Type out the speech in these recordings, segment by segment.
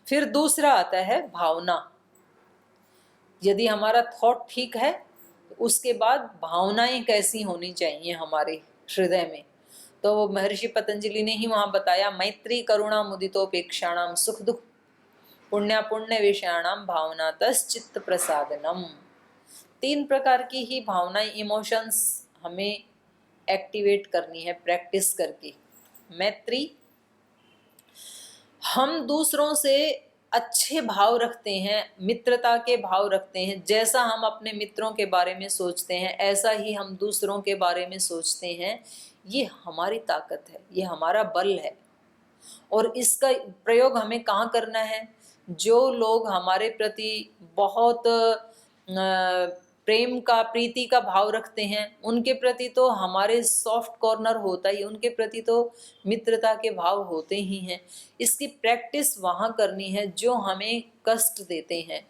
फिर दूसरा आता है भावना। यदि हमारा थॉट ठीक है तो उसके बाद भावनाएं कैसी होनी चाहिए हमारे हृदय में, तो महर्षि पतंजलि ने ही वहां बताया, मैत्री करुणा मुदितोपेक्षाणाम सुख दुख पुण्य पुण्य विषयाणाम भावनातस चित्त प्रसादनम। 3 प्रकार की ही भावनाएं, इमोशंस हमें एक्टिवेट करनी है प्रैक्टिस करके। मैत्री, हम दूसरों से अच्छे भाव रखते हैं, मित्रता के भाव रखते हैं। जैसा हम अपने मित्रों के बारे में सोचते हैं ऐसा ही हम दूसरों के बारे में सोचते हैं। ये हमारी ताकत है, ये हमारा बल है। और इसका प्रयोग हमें कहाँ करना है? जो लोग हमारे प्रति बहुत प्रेम का, प्रीति का भाव रखते हैं, उनके प्रति तो हमारे सॉफ्ट कॉर्नर होता ही, उनके प्रति तो मित्रता के भाव होते ही हैं। इसकी प्रैक्टिस वहाँ करनी है जो हमें कष्ट देते हैं,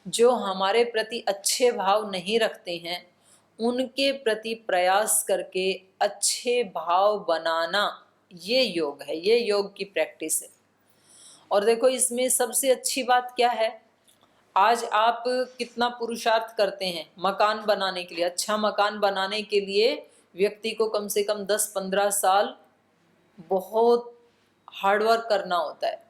जो हमारे प्रति अच्छे भाव नहीं रखते हैं, उनके प्रति प्रयास करके अच्छे भाव बनाना, ये योग है, ये योग की प्रैक्टिस है। और देखो इसमें सबसे अच्छी बात क्या है, आज आप कितना पुरुषार्थ करते हैं मकान बनाने के लिए। अच्छा मकान बनाने के लिए व्यक्ति को कम से कम 10-15 साल बहुत हार्डवर्क करना होता है।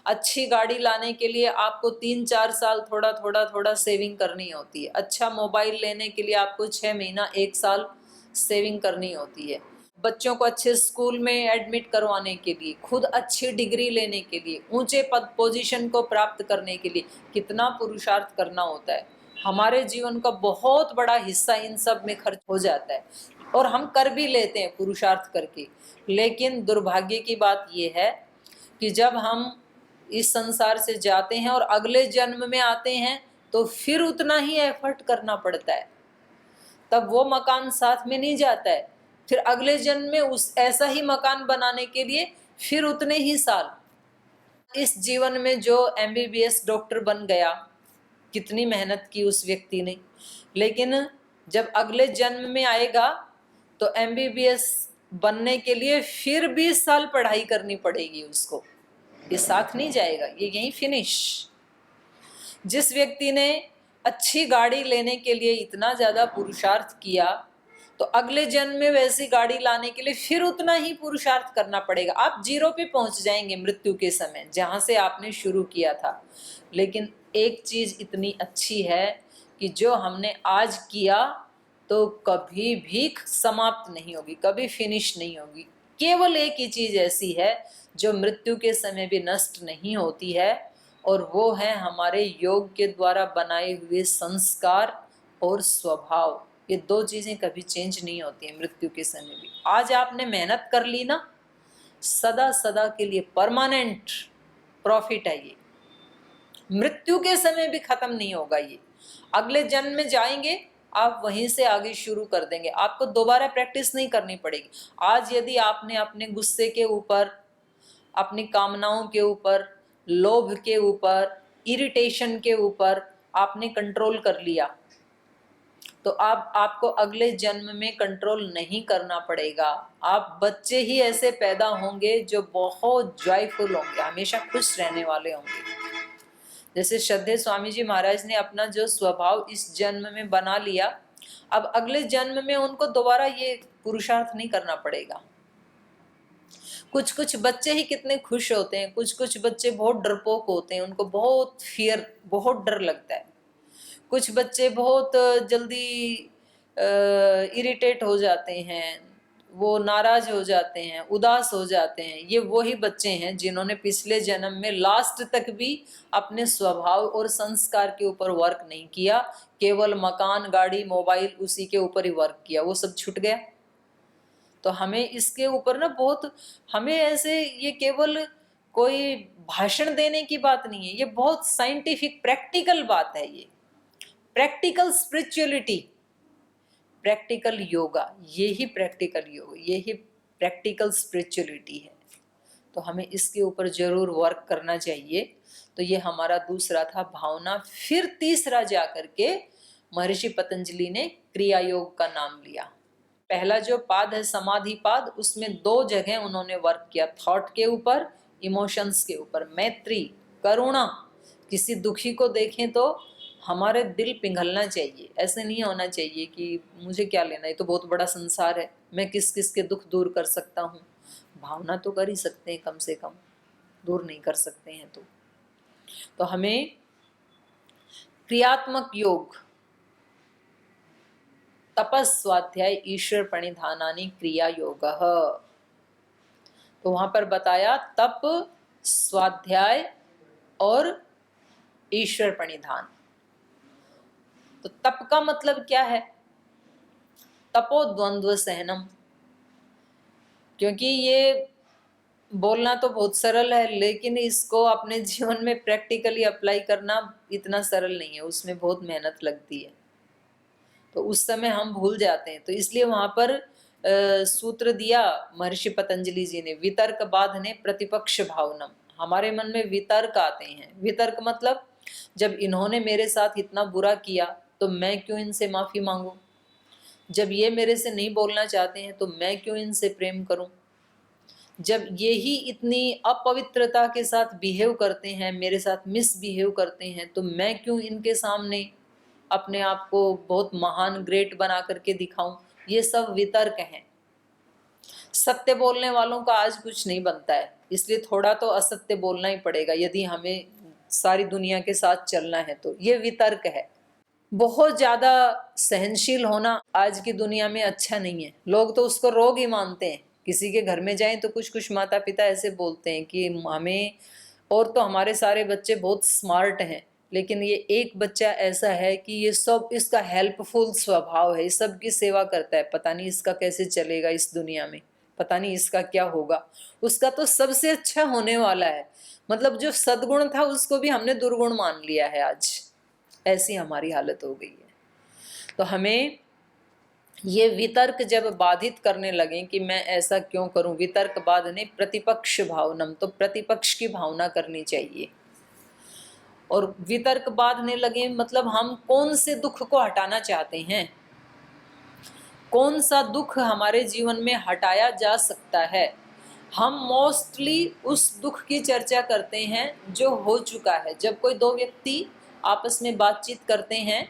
अच्छी गाड़ी लाने के लिए आपको 3-4 साल थोड़ा सेविंग करनी होती है। अच्छा मोबाइल लेने के लिए आपको 6 महीना 1 साल सेविंग करनी होती है। बच्चों को अच्छे स्कूल में एडमिट करवाने के लिए, खुद अच्छी डिग्री लेने के लिए, ऊंचे पद पोजीशन को प्राप्त करने के लिए कितना पुरुषार्थ करना होता है। हमारे जीवन का बहुत बड़ा हिस्सा इन सब में खर्च हो जाता है और हम कर भी लेते हैं पुरुषार्थ करके। लेकिन दुर्भाग्य की बात यह है कि जब हम इस संसार से जाते हैं और अगले जन्म में आते हैं तो फिर उतना ही एफर्ट करना पड़ता है, तब वो मकान साथ में नहीं जाता है। फिर अगले जन्म में उस ऐसा ही मकान बनाने के लिए फिर उतने ही साल। इस जीवन में जो MBBS डॉक्टर बन गया, कितनी मेहनत की उस व्यक्ति ने, लेकिन जब अगले जन्म में आएगा तो MBBS बनने के लिए फिर 20 साल पढ़ाई करनी पड़ेगी उसको। ये साथ नहीं जाएगा, ये यहीं फिनिश। जिस व्यक्ति ने अच्छी गाड़ी लेने के लिए इतना ज्यादा पुरुषार्थ किया तो अगले जन्म में वैसी गाड़ी लाने के लिए फिर उतना ही पुरुषार्थ करना पड़ेगा। आप 0 पे पहुंच जाएंगे मृत्यु के समय, जहां से आपने शुरू किया था। लेकिन एक चीज इतनी अच्छी है कि जो हमने आज किया तो कभी भी समाप्त नहीं होगी, कभी फिनिश नहीं होगी। केवल एक ही चीज ऐसी है जो मृत्यु के समय भी नष्ट नहीं होती है, और वो है हमारे योग के द्वारा बनाए हुए संस्कार और स्वभाव। ये 2 चीजें कभी चेंज नहीं होती हैं मृत्यु के समय भी। आज आपने मेहनत कर ली ना, सदा सदा के लिए परमानेंट प्रॉफिट है ये। मृत्यु के समय भी खत्म नहीं होगा ये। अगले जन्म में जाएंगे, आप वहीं से आगे शुरू कर देंगे, आपको दोबारा प्रैक्टिस नहीं करनी पड़ेगी। आज यदि आपने अपने गुस्से के ऊपर, अपनी कामनाओं के ऊपर, लोभ के ऊपर, इरिटेशन के ऊपर आपने कंट्रोल कर लिया तो आपको अगले जन्म में कंट्रोल नहीं करना पड़ेगा। आप बच्चे ही ऐसे पैदा होंगे जो बहुत जॉयफुल होंगे, हमेशा खुश रहने वाले होंगे। जैसे श्रद्धेय स्वामी जी महाराज ने अपना जो स्वभाव इस जन्म में बना लिया, अब अगले जन्म में उनको दोबारा ये पुरुषार्थ नहीं करना पड़ेगा। कुछ कुछ बच्चे ही कितने खुश होते हैं, कुछ कुछ बच्चे बहुत डरपोक होते हैं, उनको बहुत फियर, बहुत डर लगता है। कुछ बच्चे बहुत जल्दी इरिटेट हो जाते हैं, वो नाराज हो जाते हैं, उदास हो जाते हैं। ये वही बच्चे हैं जिन्होंने पिछले जन्म में लास्ट तक भी अपने स्वभाव और संस्कार के ऊपर वर्क नहीं किया, केवल मकान, गाड़ी, मोबाइल, उसी के ऊपर ही वर्क किया, वो सब छूट गया। तो हमें इसके ऊपर ना बहुत, हमें ऐसे, ये केवल कोई भाषण देने की बात नहीं है, ये बहुत साइंटिफिक प्रैक्टिकल बात है। ये प्रैक्टिकल स्पिरिचुअलिटी, प्रैक्टिकल योगा, ये ही प्रैक्टिकल योग, ये ही प्रैक्टिकल स्पिरिचुअलिटी है। तो हमें इसके ऊपर जरूर वर्क करना चाहिए। तो ये हमारा दूसरा था भावना। फिर तीसरा जाकर के महर्षि पतंजलि ने क्रिया योग का नाम लिया। पहला जो पाद है समाधि पाद, उसमें 2 जगह उन्होंने वर्क किया, थॉट के ऊपर, इमोशंस के ऊपर। मैत्री, करुणा, किसी दुखी को देखें तो हमारे दिल पिघलना चाहिए। ऐसे नहीं होना चाहिए कि मुझे क्या लेना, ये तो बहुत बड़ा संसार है, मैं किस किस के दुख दूर कर सकता हूँ। भावना तो कर ही सकते हैं, कम से कम दूर नहीं कर सकते हैं तो हमें क्रियात्मक योग, तपस, स्वाध्याय, ईश्वर प्रणिधानानि क्रिया योग। तो वहां पर बताया तप, स्वाध्याय और ईश्वर प्रणिधान। तो तप का मतलब क्या है? तपो द्वंद्व सहनम। क्योंकि ये बोलना तो बहुत सरल है, लेकिन इसको अपने जीवन में प्रैक्टिकली अप्लाई करना इतना सरल नहीं है, उसमें बहुत मेहनत लगती है। तो उस समय हम भूल जाते हैं। तो इसलिए वहां पर सूत्र दिया महर्षि पतंजलि जी ने, वितर्क बाधने प्रतिपक्ष भावनम। हमारे मन में वितर्क आते हैं। वितर्क मतलब जब इन्होंने मेरे साथ इतना बुरा किया तो मैं क्यों इनसे माफी मांगू, जब ये मेरे से नहीं बोलना चाहते हैं तो मैं क्यों इनसे प्रेम करूं, जब ये ही इतनी अपवित्रता के साथ बिहेव करते हैं, मेरे साथ मिसबिहेव करते हैं, तो मैं क्यों इनके सामने अपने आप को बहुत महान ग्रेट बना करके दिखाऊं। ये सब वितर्क हैं। सत्य बोलने वालों का आज कुछ नहीं बनता है, इसलिए थोड़ा तो असत्य बोलना ही पड़ेगा यदि हमें सारी दुनिया के साथ चलना है। तो ये वितर्क है। बहुत ज्यादा सहनशील होना आज की दुनिया में अच्छा नहीं है। लोग तो उसको रोग ही मानते हैं। किसी के घर में जाएं तो कुछ कुछ माता पिता ऐसे बोलते हैं कि हमें, और तो हमारे सारे बच्चे बहुत स्मार्ट हैं, लेकिन ये एक बच्चा ऐसा है कि ये सब, इसका हेल्पफुल स्वभाव है, सबकी सेवा करता है, पता नहीं इसका कैसे चलेगा इस दुनिया में, पता नहीं इसका क्या होगा। उसका तो सबसे अच्छा होने वाला है। मतलब जो सद्गुण था उसको भी हमने दुर्गुण मान लिया है आज। ऐसी हमारी हालत हो गई है। तो हमें ये वितर्क जब बाधित करने लगे कि मैं ऐसा क्यों करूं, वितर्क बाधने प्रतिपक्ष भावनम, तो प्रतिपक्ष की भावना करनी चाहिए। और वितर्क बाधने लगे मतलब हम कौन से दुख को हटाना चाहते हैं, कौन सा दुख हमारे जीवन में हटाया जा सकता है। हम मोस्टली उस दुख की चर्चा करते हैं जो हो चुका है। जब कोई दो व्यक्ति आपस में बातचीत करते हैं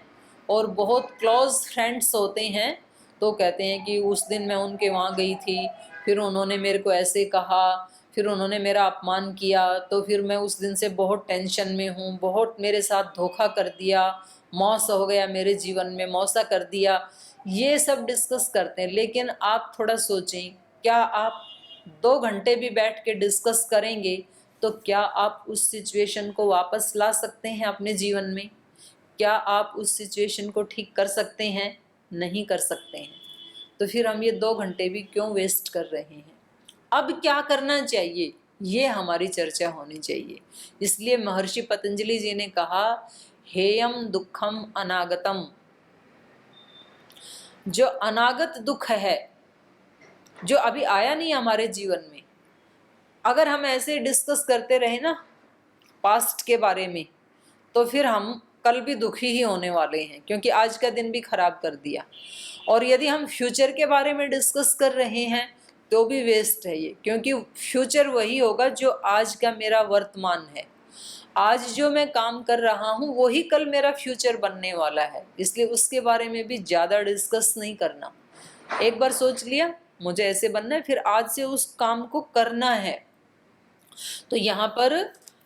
और बहुत क्लोज फ्रेंड्स होते हैं, तो कहते हैं कि उस दिन मैं उनके वहाँ गई थी, फिर उन्होंने मेरे को ऐसे कहा, फिर उन्होंने मेरा अपमान किया, तो फिर मैं उस दिन से बहुत टेंशन में हूँ, बहुत मेरे साथ धोखा कर दिया, मौस हो गया मेरे जीवन में, मौसा कर दिया। ये सब डिस्कस करते हैं। लेकिन आप थोड़ा सोचें, क्या आप 2 घंटे भी बैठ के डिस्कस करेंगे तो क्या आप उस सिचुएशन को वापस ला सकते हैं अपने जीवन में? क्या आप उस सिचुएशन को ठीक कर सकते हैं? नहीं कर सकते हैं। तो फिर हम ये 2 घंटे भी क्यों वेस्ट कर रहे हैं? अब क्या करना चाहिए, ये हमारी चर्चा होनी चाहिए। इसलिए महर्षि पतंजलि जी ने कहा, हेयम दुखम अनागतम। जो अनागत दुख है, जो अभी आया नहीं हमारे जीवन में, अगर हम ऐसे डिस्कस करते रहे ना पास्ट के बारे में, तो फिर हम कल भी दुखी ही होने वाले हैं, क्योंकि आज का दिन भी खराब कर दिया। और यदि हम फ्यूचर के बारे में डिस्कस कर रहे हैं तो भी वेस्ट है ये, क्योंकि फ्यूचर वही होगा जो आज का मेरा वर्तमान है। आज जो मैं काम कर रहा हूँ वही कल मेरा फ्यूचर बनने वाला है, इसलिए उसके बारे में भी ज़्यादा डिस्कस नहीं करना। एक बार सोच लिया मुझे ऐसे बनना है, फिर आज से उस काम को करना है। तो यहाँ पर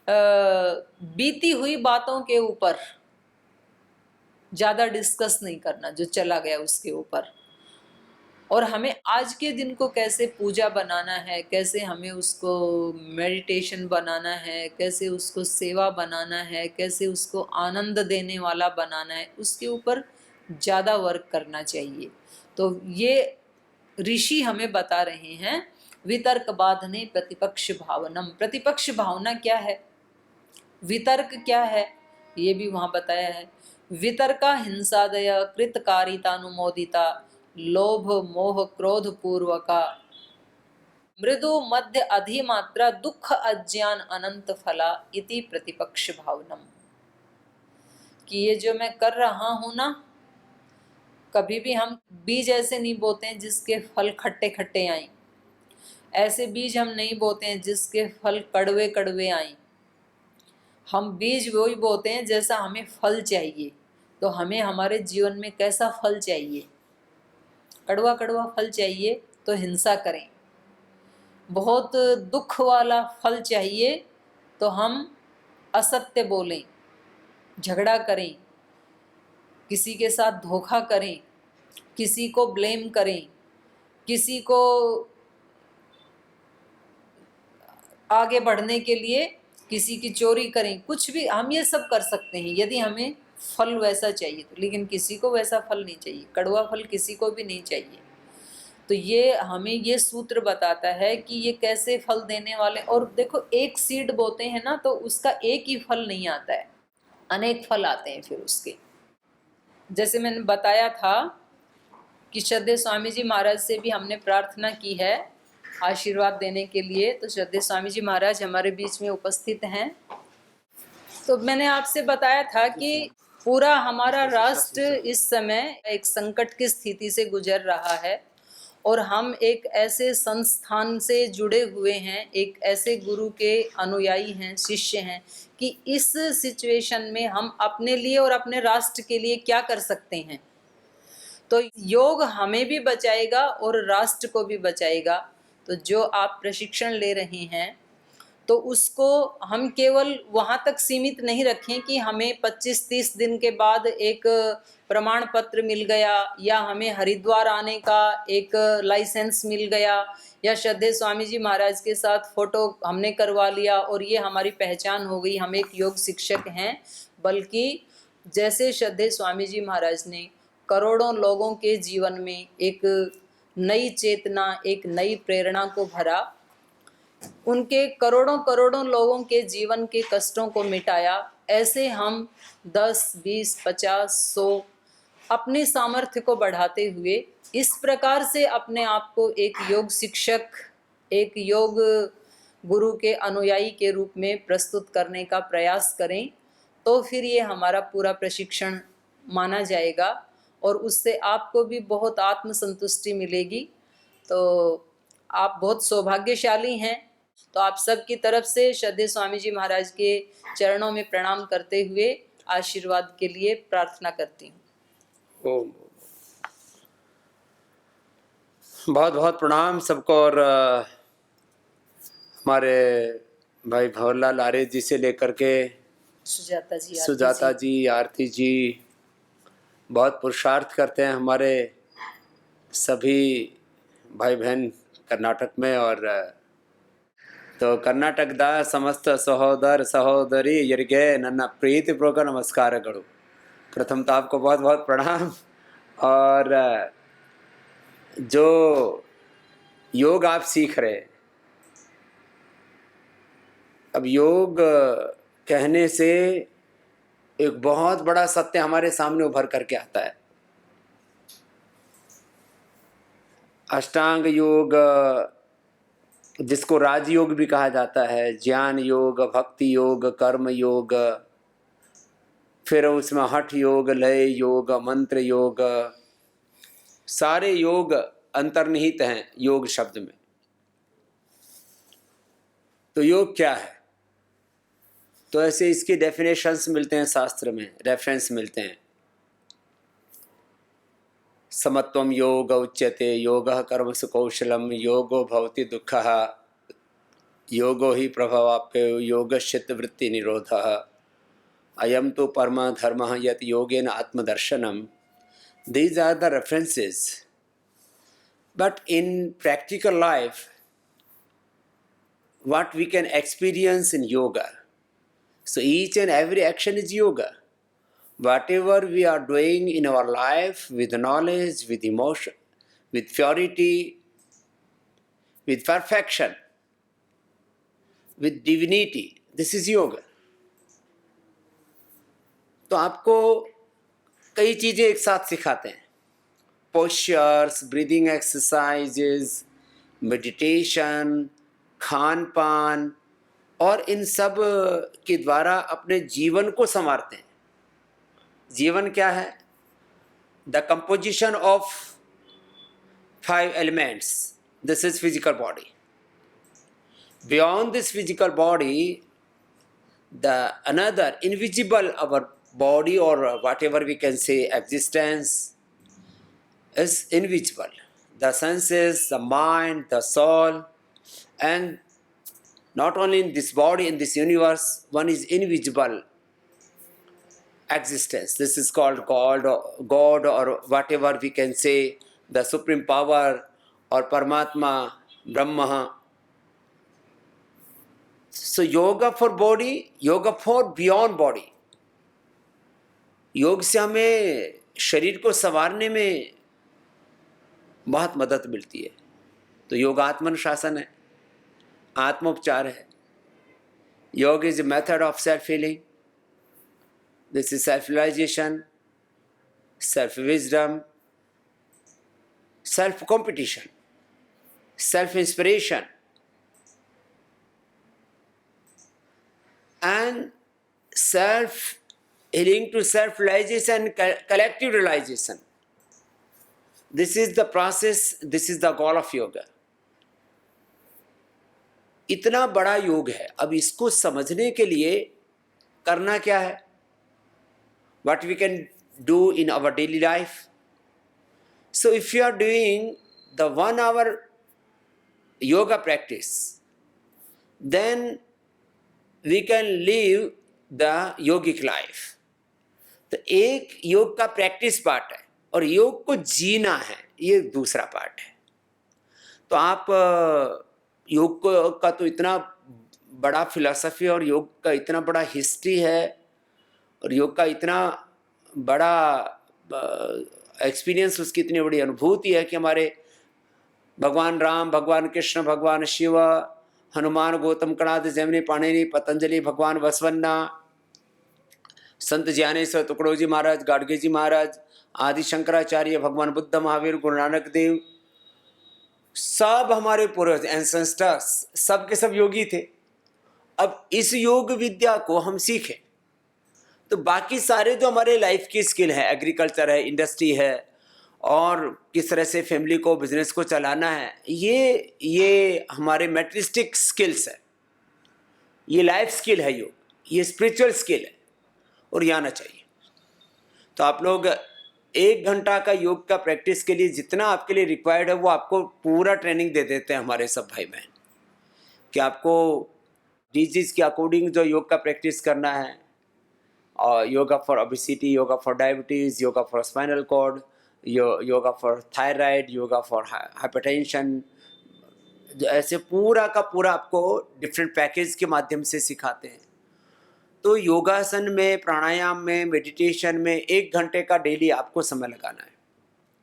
बीती हुई बातों के ऊपर ज़्यादा डिस्कस नहीं करना, जो चला गया उसके ऊपर। और हमें आज के दिन को कैसे पूजा बनाना है, कैसे हमें उसको मेडिटेशन बनाना है, कैसे उसको सेवा बनाना है, कैसे उसको आनंद देने वाला बनाना है, उसके ऊपर ज़्यादा वर्क करना चाहिए। तो ये ऋषि हमें बता रहे हैं, वितर्क बाधने प्रतिपक्ष भावनम। प्रतिपक्ष भावना क्या है, वितर्क क्या है, ये भी वहां बताया है। वितर्का हिंसादय कृतकारितानुमोदिता लोभ मोह क्रोध पूर्वका मृदु मध्य अधिमात्रा दुख अज्ञान अनंत फला इति प्रतिपक्ष भावनम। कि ये जो मैं कर रहा हूं ना, कभी भी हम बीज ऐसे नहीं बोते हैं जिसके फल खट्टे खट्टे आए, ऐसे बीज हम नहीं बोते हैं जिसके फल कड़वे कड़वे आए। हम बीज वही बोते हैं जैसा हमें फल चाहिए। तो हमें हमारे जीवन में कैसा फल चाहिए? कड़वा कड़वा फल चाहिए तो हिंसा करें। बहुत दुख वाला फल चाहिए तो हम असत्य बोलें, झगड़ा करें, किसी के साथ धोखा करें, किसी को ब्लेम करें, किसी को आगे बढ़ने के लिए किसी की चोरी करें, कुछ भी हम ये सब कर सकते हैं यदि हमें फल वैसा चाहिए तो। लेकिन किसी को वैसा फल नहीं चाहिए, कड़वा फल किसी को भी नहीं चाहिए। तो ये हमें ये सूत्र बताता है कि ये कैसे फल देने वाले। और देखो, एक सीड बोते हैं ना तो उसका एक ही फल नहीं आता है, अनेक फल आते हैं फिर उसके। जैसे मैंने बताया था कि श्रद्धेय स्वामी जी महाराज से भी हमने प्रार्थना की है आशीर्वाद देने के लिए। तो श्रद्धेय स्वामी जी महाराज हमारे बीच में उपस्थित हैं। तो मैंने आपसे बताया था कि पूरा हमारा राष्ट्र इस समय एक संकट की स्थिति से गुजर रहा है और हम एक ऐसे संस्थान से जुड़े हुए हैं, एक ऐसे गुरु के अनुयायी हैं, शिष्य हैं कि इस सिचुएशन में हम अपने लिए और अपने राष्ट्र के लिए क्या कर सकते हैं। तो योग हमें भी बचाएगा और राष्ट्र को भी बचाएगा। तो जो आप प्रशिक्षण ले रहे हैं तो उसको हम केवल वहाँ तक सीमित नहीं रखें कि हमें 25-30 दिन के बाद एक प्रमाण पत्र मिल गया या हमें हरिद्वार आने का एक लाइसेंस मिल गया या श्रद्धेय स्वामी जी महाराज के साथ फोटो हमने करवा लिया और ये हमारी पहचान हो गई, हम एक योग शिक्षक हैं। बल्कि जैसे श्रद्धेय स्वामी जी महाराज ने करोड़ों लोगों के जीवन में एक नई चेतना, एक नई प्रेरणा को भरा, उनके करोड़ों करोड़ों लोगों के जीवन के कष्टों को मिटाया, ऐसे हम 10, 20, 50, 100 अपने सामर्थ्य को बढ़ाते हुए इस प्रकार से अपने आप को एक योग शिक्षक, एक योग गुरु के अनुयायी के रूप में प्रस्तुत करने का प्रयास करें। तो फिर ये हमारा पूरा प्रशिक्षण माना जाएगा और उससे आपको भी बहुत आत्मसंतुष्टि मिलेगी। तो आप बहुत सौभाग्यशाली हैं। तो आप सब की तरफ से श्रद्धेय स्वामी जी महाराज के चरणों में प्रणाम करते हुए आशीर्वाद के लिए प्रार्थना करती हूँ। ओम। बहुत बहुत प्रणाम सबको। और हमारे भाई भंवरलाल आर्य जी से लेकर के सुजाता जी, आरती जी बहुत पुरुषार्थ करते हैं हमारे सभी भाई बहन कर्नाटक में। और तो कर्नाटक दा समस्त सहोदर सहोदरी यರಿಗೆ ನನ್ನ ಪ್ರೀತಿಪೂರ್ವಕ ನಮಸ್ಕಾರಗಳು। प्रथम तो आपको बहुत बहुत प्रणाम। और जो योग आप सीख रहे, अब योग कहने से एक बहुत बड़ा सत्य हमारे सामने उभर करके आता है। अष्टांग योग, जिसको राजयोग भी कहा जाता है, ज्ञान योग, भक्ति योग, कर्म योग, फिर उसमें हठ योग, लय योग, मंत्र योग, सारे योग अंतर्निहित हैं योग शब्द में। तो योग क्या है? तो ऐसे इसके डेफिनेशंस मिलते हैं शास्त्र में, रेफरेंस मिलते हैं। समत्वम योग उच्यते, योगः कर्मसु कौशलम, योगो भवति दुःखः, योगो ही प्रभवाप्यो, योगश्चित्त वृत्ति निरोधः, अयम तो परम धर्मः यत् योगेन आत्मदर्शनम। These are the references. But in practical life, what we can experience in yoga, so each and every action is yoga. Whatever we are doing in our life with knowledge, with emotion, with purity, with perfection, with divinity, this is yoga. तो आपको कई चीज़ें एक साथ सिखाते हैं, postures, breathing exercises, meditation, Khan पान, और इन सब के द्वारा अपने जीवन को संवारते हैं। जीवन क्या है? The composition of 5 elements. This is physical body. Beyond this physical body, the another invisible, our body or whatever we can say existence is invisible. The senses, the mind, the soul, and not only in this body, in this universe, one is invisible existence. This is called God or whatever we can say, the supreme power or Paramatma, Brahma. So yoga for body, yoga for beyond body. योग से हमें शरीर को संवारने में बहुत मदद मिलती है. तो योग आत्मानुशासन है, आत्मोपचार है. Yoga is a method of self healing. This is self realization, self wisdom, self competition, self inspiration and self-healing to self-realization, collective realization. This is the process, this is the goal of yoga. इतना बड़ा योग है. अब इसको समझने के लिए करना क्या है? What we can do in our daily life? So if you are doing the 1 hour yoga practice, then we can live the yogic life. तो एक योग का प्रैक्टिस पार्ट है और योग को जीना है, ये दूसरा पार्ट है. तो आप योग का तो इतना बड़ा फिलॉसफी और योग का इतना बड़ा हिस्ट्री है और योग का इतना बड़ा एक्सपीरियंस, उसकी इतनी बड़ी अनुभूति है कि हमारे भगवान राम, भगवान कृष्ण, भगवान शिव, हनुमान, गौतम कणाद, जैमिनी, पाणिनि, पतंजलि, भगवान वसवन्ना, संत ज्ञानेश्वर तुकडोजी महाराज, गाडगे जी महाराज, आदि शंकराचार्य, भगवान बुद्ध, महावीर, गुरु नानक देव, सब हमारे पूर्वज एंसेस्टर्स, सब के सब योगी थे. अब इस योग विद्या को हम सीखें तो बाकी सारे जो हमारे लाइफ की स्किल है, एग्रीकल्चर है, इंडस्ट्री है और किस तरह से फैमिली को, बिजनेस को चलाना है, ये हमारे मेटरिस्टिक स्किल्स है. ये लाइफ स्किल है योग, ये स्पिरिचुअल स्किल है और ये आना चाहिए. तो आप लोग 1 घंटा का योग का प्रैक्टिस के लिए जितना आपके लिए रिक्वायर्ड है वो आपको पूरा ट्रेनिंग दे देते हैं हमारे सब भाई बहन, कि आपको डिजीज के अकॉर्डिंग जो योग का प्रैक्टिस करना है, और yoga for obesity, yoga for diabetes, yoga for spinal cord, yoga for thyroid, yoga for hypertension, ऐसे पूरा का पूरा आपको डिफरेंट पैकेज के माध्यम से सिखाते हैं. तो योगासन में, प्राणायाम में, मेडिटेशन में 1 घंटे का डेली आपको समय लगाना है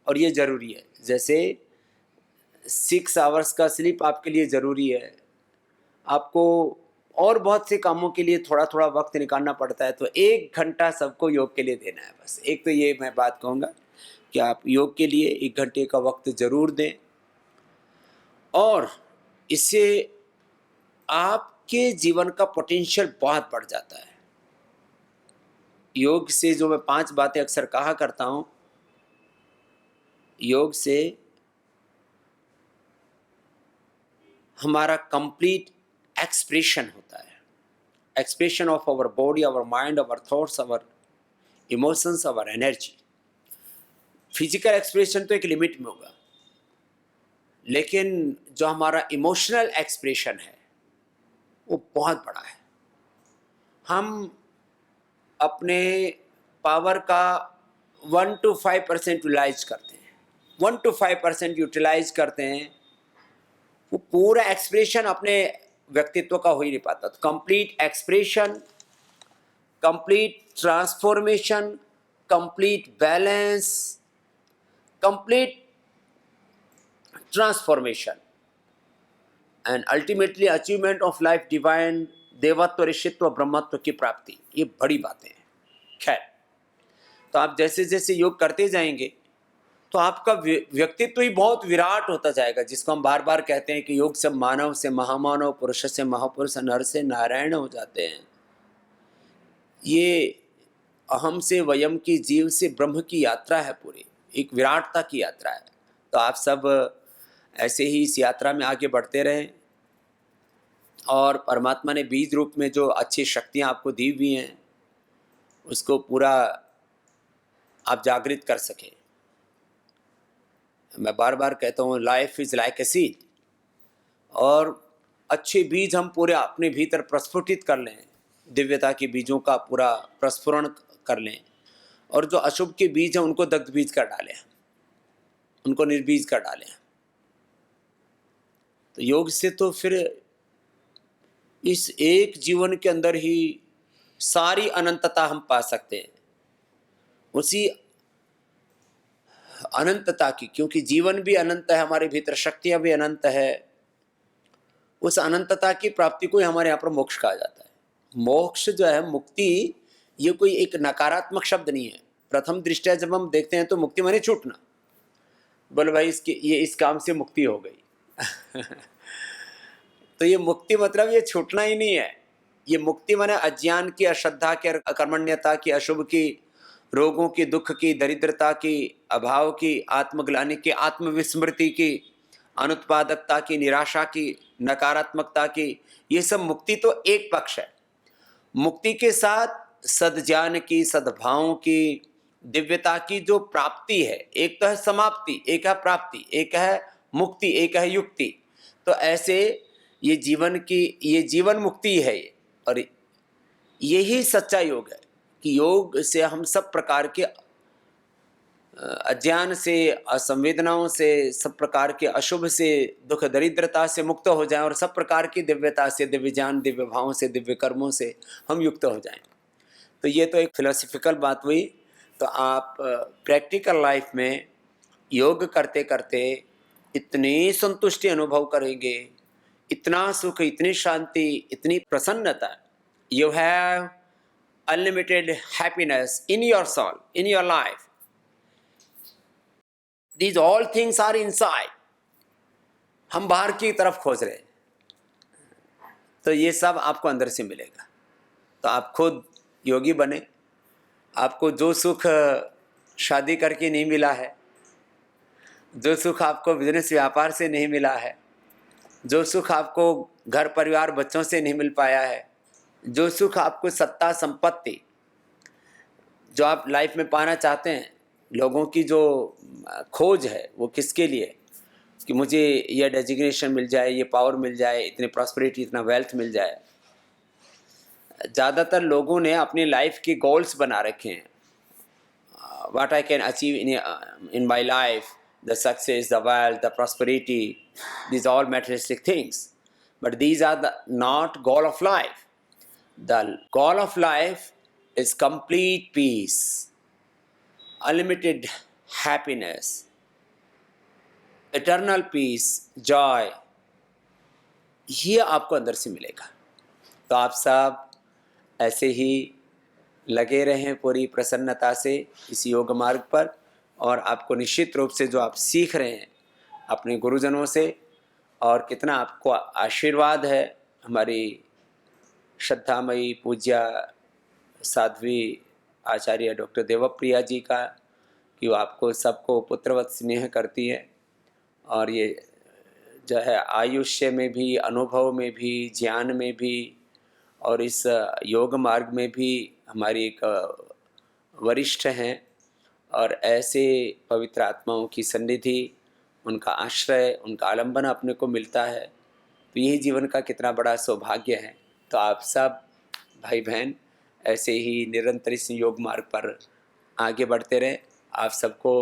और ये ज़रूरी है. जैसे 6 आवर्स का स्लीप आपके लिए ज़रूरी है, आपको और बहुत से कामों के लिए थोड़ा थोड़ा वक्त निकालना पड़ता है. तो 1 घंटा सबको योग के लिए देना है बस. एक तो ये मैं बात कहूँगा कि आप योग के लिए 1 घंटे का वक्त ज़रूर दें और इससे आपके जीवन का पोटेंशियल बहुत बढ़ जाता है. योग से जो मैं 5 बातें अक्सर कहा करता हूँ, योग से हमारा कंप्लीट एक्सप्रेशन होता है. Expression of our body, our mind, our thoughts, our emotions, our energy. Physical expression तो एक लिमिट में होगा, लेकिन जो हमारा इमोशनल एक्सप्रेशन है वो बहुत बड़ा है. हम अपने पावर का 1 to 5% यूटिलाइज करते हैं. 1 to 5% यूटिलाइज करते हैं, वो पूरा एक्सप्रेशन अपने व्यक्तित्व का हो ही नहीं पाता. तो complete expression, complete transformation, complete balance, complete transformation and ultimately achievement of life divine, देवत्व, ऋषित्व, ब्रह्मत्व की प्राप्ति. ये बड़ी बातें हैं. खैर, तो आप जैसे जैसे योग करते जाएंगे तो आपका व्यक्तित्व ही बहुत विराट होता जाएगा, जिसको हम बार बार कहते हैं कि योग से मानव से महामानव, पुरुष से महापुरुष, नर से नारायण हो जाते हैं. ये अहम से वयम की, जीव से ब्रह्म की यात्रा है, पूरी एक विराटता की यात्रा है. तो आप सब ऐसे ही इस यात्रा में आगे बढ़ते रहें और परमात्मा ने बीज रूप में जो अच्छी शक्तियाँ आपको दी हुई हैं उसको पूरा आप जागृत कर सकें। मैं बार बार कहता हूँ life is like a seed, और अच्छे बीज हम पूरे अपने भीतर प्रस्फुटित कर लें, दिव्यता के बीजों का पूरा प्रस्फुरण कर लें, और जो अशुभ के बीज हैं उनको दग्ध बीज कर डालें, उनको निर्बीज कर डालें। तो योग से तो फिर इस एक जीवन के अंदर ही सारी अनंतता हम पा सकते हैं, उसी अनंतता की, क्योंकि जीवन भी अनंत है, हमारे भीतर शक्तियां भी अनंत है। उस अनंतता की प्राप्ति को ही हमारे यहाँ पर मोक्ष कहा जाता है। मोक्ष जो है, मुक्ति, ये कोई एक नकारात्मक शब्द नहीं है। प्रथम दृष्टया जब हम देखते हैं तो मुक्ति माने छूटना, बोले भाई ये इस काम से मुक्ति हो गई तो ये मुक्ति मतलब ये छूटना ही नहीं है। ये मुक्ति माने अज्ञान की, अश्रद्धा की, अकर्मण्यता की, अशुभ की, रोगों की, दुख की, दरिद्रता की, अभाव की, आत्मग्लानि की, आत्मविस्मृति की, अनुत्पादकता की, निराशा की, नकारात्मकता की, ये सब मुक्ति तो एक पक्ष है। मुक्ति के साथ सद्ज्ञान की, सद्भावों की, दिव्यता की जो प्राप्ति है, एक तो है समाप्ति, एक है प्राप्ति, एक है मुक्ति, एक है युक्ति। तो ऐसे ये जीवन मुक्ति है। और यही सच्चा योग है कि योग से हम सब प्रकार के अज्ञान से, असंवेदनाओं से, सब प्रकार के अशुभ से, दुख दरिद्रता से मुक्त हो जाएं, और सब प्रकार की दिव्यता से, दिव्य ज्ञान, दिव्य भावों से, दिव्य कर्मों से हम युक्त हो जाएं। तो ये तो एक फिलोसफिकल बात हुई। तो आप प्रैक्टिकल लाइफ में योग करते करते इतनी संतुष्टि अनुभव करेंगे, इतना सुख, इतनी शांति, इतनी प्रसन्नता। You have unlimited happiness in your soul, in your life. These all things are inside. हम बाहर की तरफ खोज रहे हैं, तो ये सब आपको अंदर से मिलेगा। तो आप खुद योगी बने। आपको जो सुख शादी करके नहीं मिला है, जो सुख आपको बिजनेस व्यापार से नहीं मिला है, जो सुख आपको घर परिवार बच्चों से नहीं मिल पाया है, जो सुख आपको सत्ता संपत्ति जो आप लाइफ में पाना चाहते हैं, लोगों की जो खोज है वो किसके लिए, कि मुझे यह डेजिग्नेशन मिल जाए, ये पावर मिल जाए, इतनी प्रॉस्पेरिटी, इतना वेल्थ मिल जाए। ज़्यादातर लोगों ने अपनी लाइफ के गोल्स बना रखे हैं। What I can achieve in my life, the success, the wealth, the prosperity, these all materialistic things, but these are the not goal of life. The goal of life is complete peace, unlimited happiness, eternal peace, joy. ये आपको अंदर से मिलेगा। तो आप सब ऐसे ही लगे रहें पूरी प्रसन्नता से इस योग मार्ग पर, और आपको निश्चित रूप से जो आप सीख रहे हैं अपने गुरुजनों से, और कितना आपको आशीर्वाद है हमारी श्रद्धामयी पूज्य साध्वी आचार्य डॉक्टर देवप्रिया जी का, कि वो आपको सबको पुत्रवत स्नेह करती है। और ये जो है आयुष्य में भी, अनुभव में भी, ज्ञान में भी, और इस योग मार्ग में भी हमारी एक वरिष्ठ हैं। और ऐसे पवित्र आत्माओं की सन्निधि, उनका आश्रय, उनका आलंबन अपने को मिलता है, तो यही जीवन का कितना बड़ा सौभाग्य है। तो आप सब भाई बहन ऐसे ही निरंतर इस योग मार्ग पर आगे बढ़ते रहें। आप सबको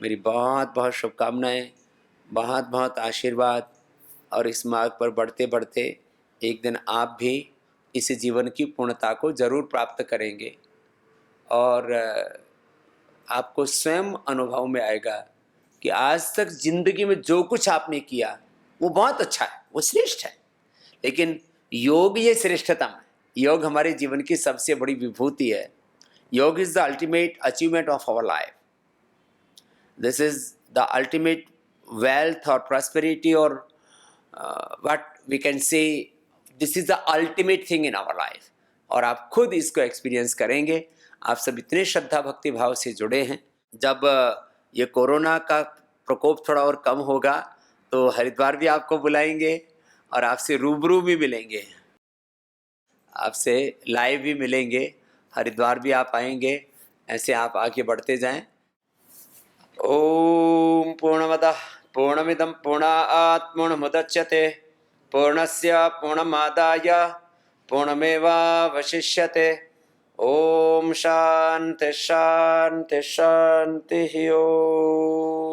मेरी बहुत बहुत शुभकामनाएं, बहुत बहुत आशीर्वाद। और इस मार्ग पर बढ़ते बढ़ते एक दिन आप भी इस जीवन की पूर्णता को ज़रूर प्राप्त करेंगे, और आपको स्वयं अनुभव में आएगा कि आज तक जिंदगी में जो कुछ आपने किया वो बहुत अच्छा है, वो श्रेष्ठ है। लेकिन योग ये श्रेष्ठतम है। योग हमारे जीवन की सबसे बड़ी विभूति है। Yoga is the ultimate achievement of our life. This is the ultimate wealth और प्रॉस्पेरिटी, और what we can say, this is the ultimate thing in our life. और आप खुद इसको एक्सपीरियंस करेंगे। आप सब इतने श्रद्धा भक्ति भाव से जुड़े हैं। जब ये कोरोना का प्रकोप थोड़ा और कम होगा तो हरिद्वार भी आपको बुलाएंगे, और आपसे रूबरू भी मिलेंगे, आपसे लाइव भी मिलेंगे। हरिद्वार भी आप आएंगे, ऐसे आप आगे बढ़ते जाएं। ओम पूर्णमदः पूर्णमिदं पूर्णात् पूर्णमुदच्यते पूर्णस्य पूर्णमादाय पूर्णमेवावशिष्यते। ओम शांति शांति शांति। ओम।